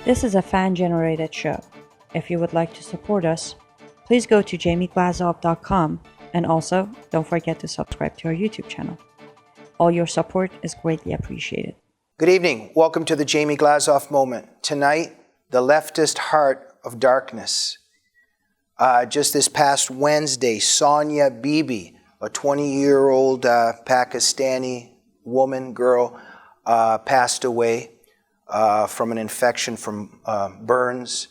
This is a fan-generated show. If you would like to support us, please go to jamieglazov.com, and also don't forget to subscribe to our YouTube channel. All your support is greatly appreciated. Good evening. Welcome to the Jamie Glazov Moment. Tonight, the leftist heart of darkness. Just this past Wednesday, Sonia Bibi, a 20-year-old Pakistani woman, girl, passed away from an infection from burns.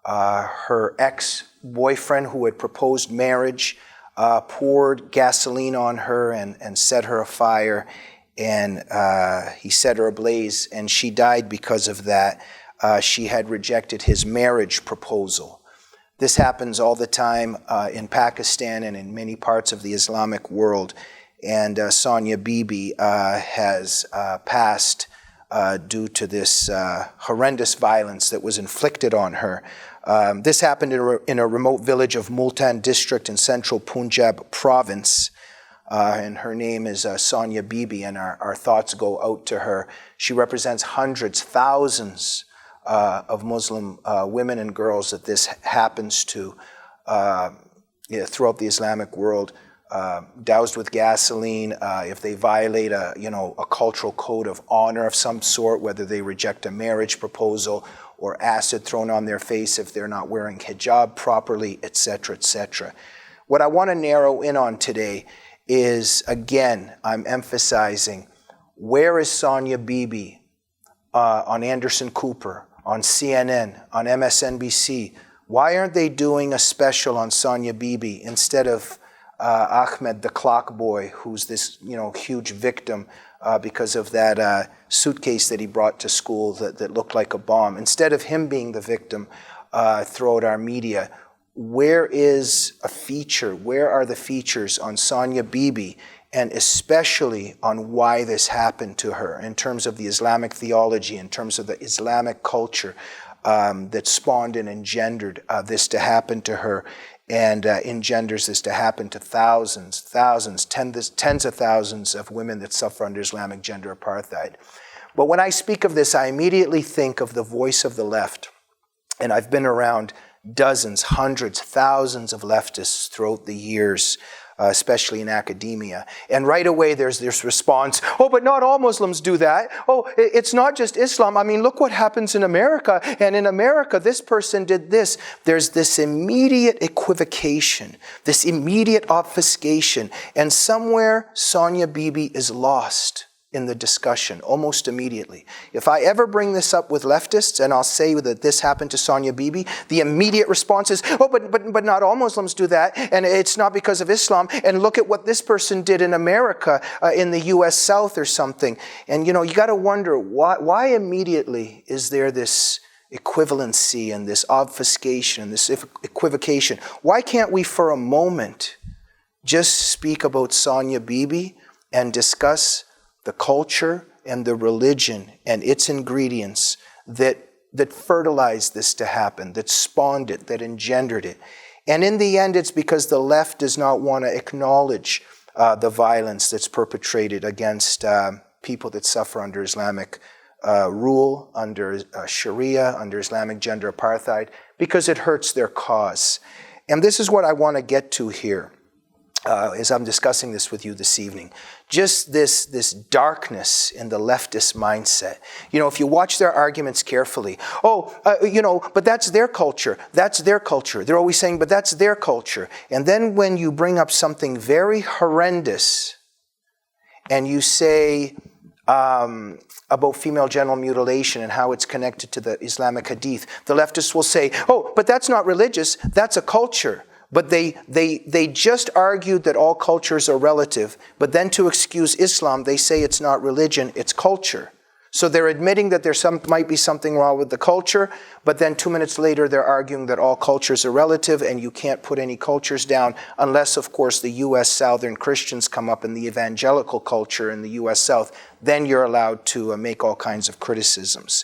Her ex-boyfriend, who had proposed marriage, poured gasoline on her and set her afire, and he set her ablaze, and she died because of that. She had rejected his marriage proposal. This happens all the time in Pakistan and in many parts of the Islamic world, and Sonia Bibi has passed due to this horrendous violence that was inflicted on her. This happened in a remote village of Multan district in central Punjab province. And her name is Sonia Bibi, and our thoughts go out to her. She represents hundreds, thousands of Muslim women and girls that this happens to throughout the Islamic world. Doused with gasoline, if they violate a cultural code of honor of some sort, whether they reject a marriage proposal, or acid thrown on their face if they're not wearing hijab properly, etc., etc. What I want to narrow in on today is, again, I'm emphasizing, where is Sonia Bibi on Anderson Cooper, on CNN, on MSNBC? Why aren't they doing a special on Sonia Bibi instead of Ahmed, the clock boy, who's this huge victim because of that suitcase that he brought to school that looked like a bomb? Instead of him being the victim throughout our media, where is a feature? Where are the features on Sonia Bibi, and especially on why this happened to her in terms of the Islamic theology, in terms of the Islamic culture that spawned and engendered this to happen to her, and engenders this to happen to thousands, tens of thousands of women that suffer under Islamic gender apartheid. But when I speak of this, I immediately think of the voice of the left. And I've been around dozens, hundreds, thousands of leftists throughout the years, especially in academia. And right away there's this response, oh, but not all Muslims do that. Oh, it's not just Islam. I mean, look what happens in America. And in America, this person did this. There's this immediate equivocation, this immediate obfuscation. And somewhere Sonia Bibi is lost in the discussion almost immediately. If I ever bring this up with leftists and I'll say that this happened to Sonia Bibi, the immediate response is, oh, but not all Muslims do that, and it's not because of Islam, and look at what this person did in America, in the U.S. South or something. And you got to wonder, why immediately is there this equivalency and this obfuscation and this equivocation? Why can't we for a moment just speak about Sonia Bibi and discuss the culture and the religion and its ingredients that fertilized this to happen, that spawned it, that engendered it? And in the end, it's because the left does not want to acknowledge the violence that's perpetrated against people that suffer under Islamic rule, under Sharia, under Islamic gender apartheid, because it hurts their cause. And this is what I want to get to here. As I'm discussing this with you this evening, just this darkness in the leftist mindset. If you watch their arguments carefully, but that's their culture. That's their culture. They're always saying, but that's their culture. And then when you bring up something very horrendous and you say about female genital mutilation and how it's connected to the Islamic hadith, the leftists will say, oh, but that's not religious, that's a culture. But they just argued that all cultures are relative, but then to excuse Islam, they say it's not religion, it's culture. So they're admitting that there might be something wrong with the culture, but then 2 minutes later they're arguing that all cultures are relative and you can't put any cultures down unless, of course, the U.S. Southern Christians come up in the evangelical culture in the U.S. South. Then you're allowed to make all kinds of criticisms.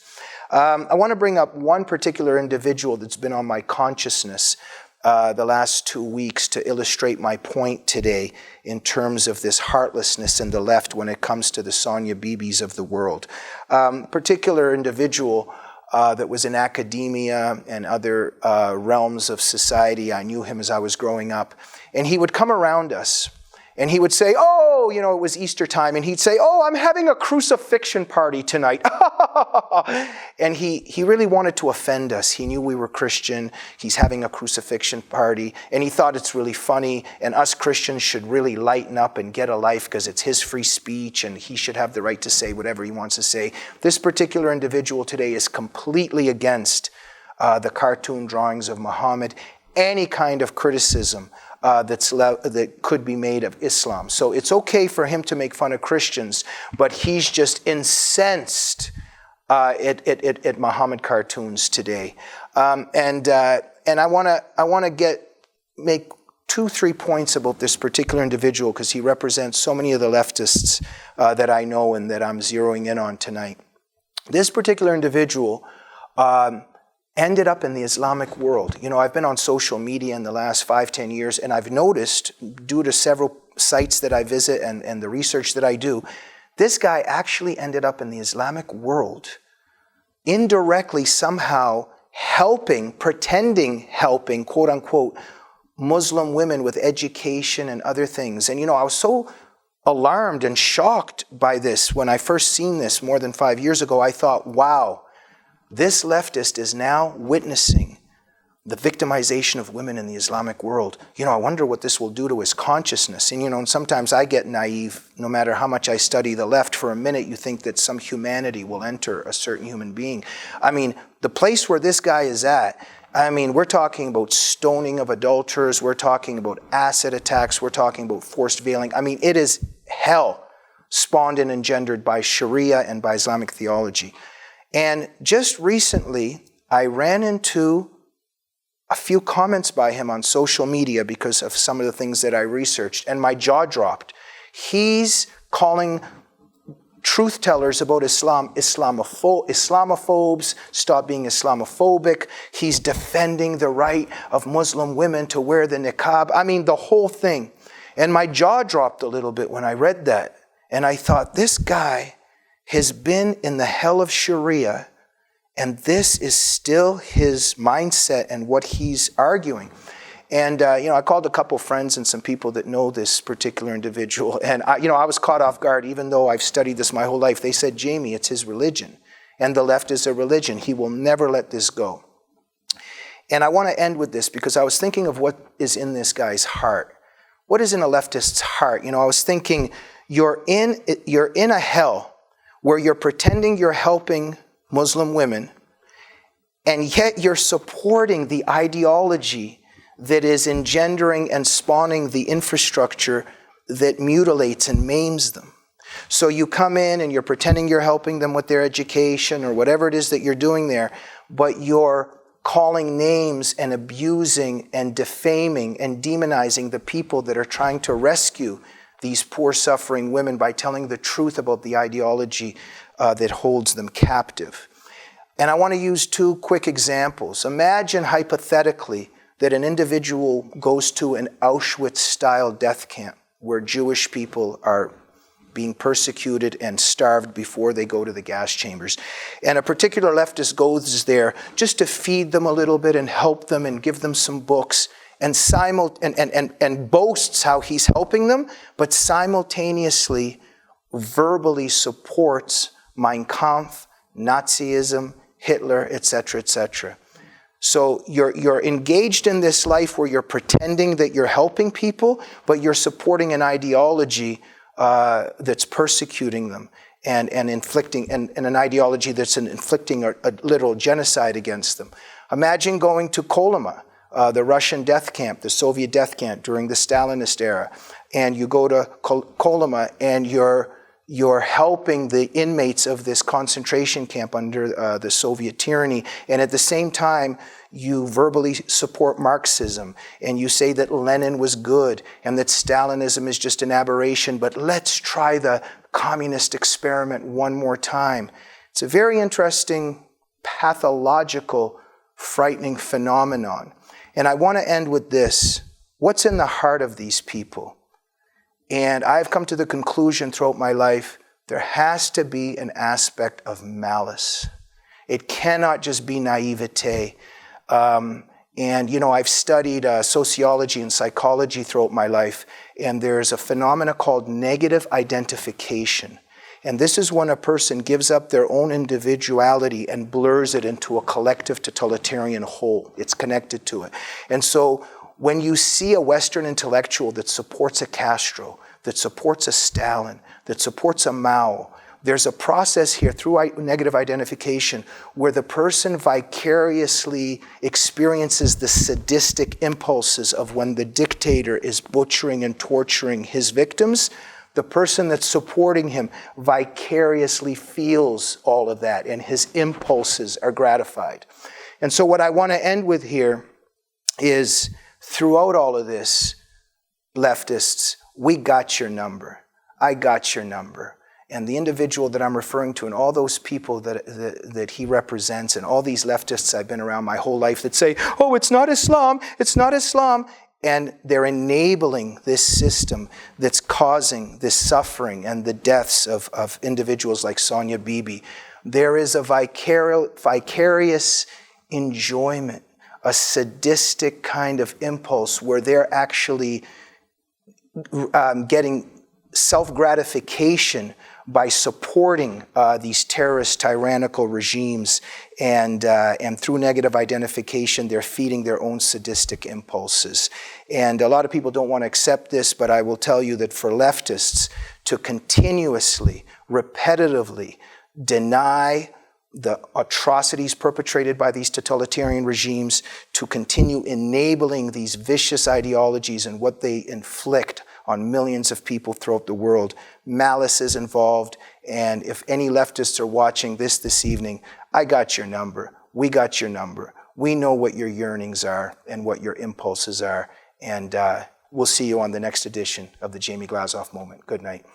I want to bring up one particular individual that's been on my consciousness the last 2 weeks to illustrate my point today in terms of this heartlessness in the left when it comes to the Sonia Bibis of the world. Particular individual that was in academia and other realms of society. I knew him as I was growing up. And he would come around us and he would say, oh, it was Easter time. And he'd say, oh, I'm having a crucifixion party tonight. And he really wanted to offend us. He knew we were Christian. He's having a crucifixion party. And he thought it's really funny. And us Christians should really lighten up and get a life because it's his free speech and he should have the right to say whatever he wants to say. This particular individual today is completely against the cartoon drawings of Muhammad, any kind of criticism that could be made of Islam. So it's okay for him to make fun of Christians, but he's just incensed at Muhammad cartoons today. And I want to make 2-3 points about this particular individual because he represents so many of the leftists that I know and that I'm zeroing in on tonight. This particular individual ended up in the Islamic world. I've been on social media in the last 5-10 years, and I've noticed, due to several sites that I visit and the research that I do, this guy actually ended up in the Islamic world, indirectly somehow pretending helping, quote unquote, Muslim women with education and other things. And I was so alarmed and shocked by this when I first seen this more than 5 years ago. I thought, wow, this leftist is now witnessing the victimization of women in the Islamic world. I wonder what this will do to his consciousness. And sometimes I get naive, no matter how much I study the left. For a minute, you think that some humanity will enter a certain human being. The place where this guy is at, we're talking about stoning of adulterers, we're talking about acid attacks, we're talking about forced veiling. It is hell spawned and engendered by Sharia and by Islamic theology. And just recently, I ran into a few comments by him on social media because of some of the things that I researched, and my jaw dropped. He's calling truth tellers about Islam Islamophobes, stop being Islamophobic. He's defending the right of Muslim women to wear the niqab. The whole thing. And my jaw dropped a little bit when I read that. And I thought, this guy has been in the hell of Sharia, and this is still his mindset and what he's arguing. And, I called a couple friends and some people that know this particular individual, and, I was caught off guard, even though I've studied this my whole life. They said, Jamie, it's his religion, and the left is a religion. He will never let this go. And I want to end with this because I was thinking of what is in this guy's heart. What is in a leftist's heart? I was thinking, you're in a hell where you're pretending you're helping Muslim women, and yet you're supporting the ideology that is engendering and spawning the infrastructure that mutilates and maims them. So you come in and you're pretending you're helping them with their education or whatever it is that you're doing there, but you're calling names and abusing and defaming and demonizing the people that are trying to rescue these poor suffering women by telling the truth about the ideology that holds them captive. And I want to use 2 quick examples. Imagine hypothetically that an individual goes to an Auschwitz-style death camp where Jewish people are being persecuted and starved before they go to the gas chambers. And a particular leftist goes there just to feed them a little bit and help them and give them some books and boasts how he's helping them, but simultaneously verbally supports Mein Kampf, Nazism, Hitler, etc., etc. So you're engaged in this life where you're pretending that you're helping people, but you're supporting an ideology that's persecuting them and inflicting, and an ideology that's inflicting a literal genocide against them. Imagine going to Kolyma, the Russian death camp, the Soviet death camp during the Stalinist era, and you go to Kolyma and you're helping the inmates of this concentration camp under the Soviet tyranny, and at the same time you verbally support Marxism and you say that Lenin was good and that Stalinism is just an aberration, but let's try the communist experiment one more time. It's a very interesting, pathological, frightening phenomenon. And I want to end with this. What's in the heart of these people? And I've come to the conclusion throughout my life, there has to be an aspect of malice. It cannot just be naivete. And, you know, I've studied sociology and psychology throughout my life, and there's a phenomena called negative identification. And this is when a person gives up their own individuality and blurs it into a collective totalitarian whole. It's connected to it. And so when you see a Western intellectual that supports a Castro, that supports a Stalin, that supports a Mao, there's a process here through negative identification where the person vicariously experiences the sadistic impulses of when the dictator is butchering and torturing his victims. The person that's supporting him vicariously feels all of that, and his impulses are gratified. And so what I want to end with here is, throughout all of this, leftists, we got your number. I got your number. And the individual that I'm referring to and all those people that he represents and all these leftists I've been around my whole life that say, oh, it's not Islam, it's not Islam. And they're enabling this system that's causing this suffering and the deaths of individuals like Sonia Bibi. There is a vicarious enjoyment, a sadistic kind of impulse where they're actually getting self-gratification by supporting these terrorist, tyrannical regimes, and through negative identification, they're feeding their own sadistic impulses. And a lot of people don't want to accept this, but I will tell you that for leftists to continuously, repetitively deny the atrocities perpetrated by these totalitarian regimes, to continue enabling these vicious ideologies and what they inflict on millions of people throughout the world. Malice is involved, and if any leftists are watching this evening, I got your number. We got your number. We know what your yearnings are and what your impulses are, and we'll see you on the next edition of the Jamie Glazov Moment. Good night.